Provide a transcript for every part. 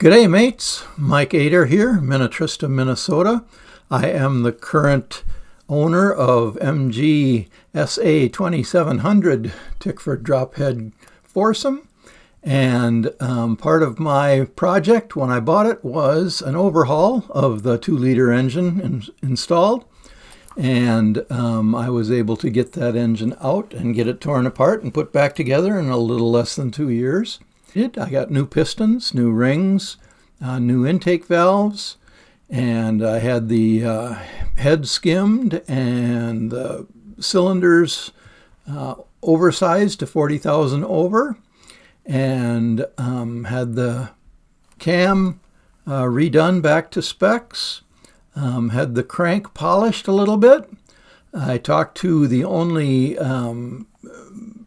G'day mates, Mike Ader here, Minnetrista, Minnesota. I am the current owner of MG SA 2700 Tickford Drophead Foursome, and part of my project when I bought it was an overhaul of the 2-liter engine installed, and I was able to get that engine out and get it torn apart and put back together in a little less than 2 years. I got new pistons, new rings, new intake valves, and I had the head skimmed and the cylinders oversized to 40,000 over, and had the cam redone back to specs, had the crank polished a little bit. I talked to the only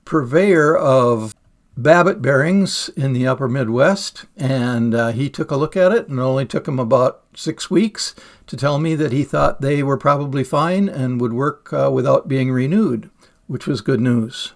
purveyor of Babbitt bearings in the upper Midwest, and he took a look at it, and it only took him about 6 weeks to tell me that he thought they were probably fine and would work without being renewed, which was good news.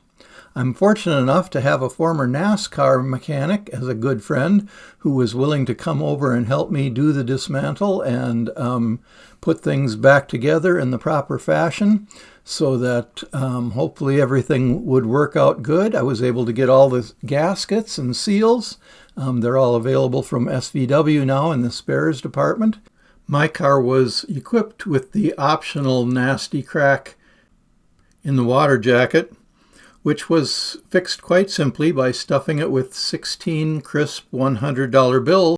I'm fortunate enough to have a former NASCAR mechanic as a good friend who was willing to come over and help me do the dismantle and put things back together in the proper fashion so that hopefully everything would work out good. I was able to get all the gaskets and seals. They're all available from SVW now in the spares department. My car was equipped with the optional nasty crack in the water jacket, which was fixed quite simply by stuffing it with 16 crisp $100 bills.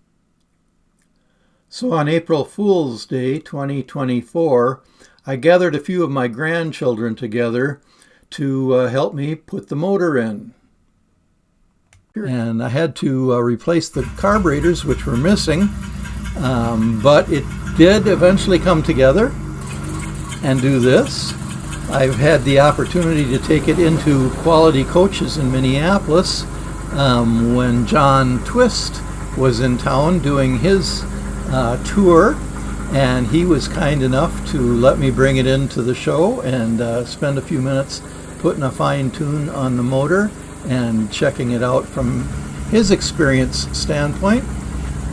So on April Fool's Day 2024, I gathered a few of my grandchildren together to help me put the motor in. And I had to replace the carburetors, which were missing, but it did eventually come together and do this. I've had the opportunity to take it into Quality Coaches in Minneapolis when John Twist was in town doing his tour, and he was kind enough to let me bring it into the show and spend a few minutes putting a fine tune on the motor and checking it out from his experience standpoint,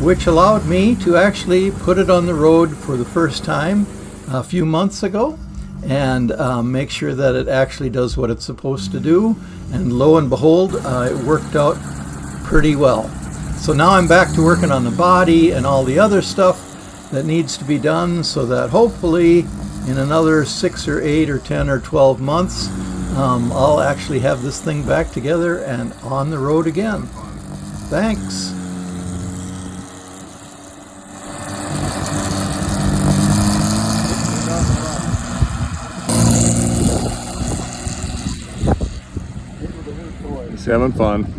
which allowed me to actually put it on the road for the first time a few months ago and make sure that it actually does what it's supposed to do. And lo and behold, it worked out pretty well. So now I'm back to working on the body and all the other stuff that needs to be done so that hopefully in another 6 or 8 or 10 or 12 months, I'll actually have this thing back together and on the road again. Thanks. He's having fun.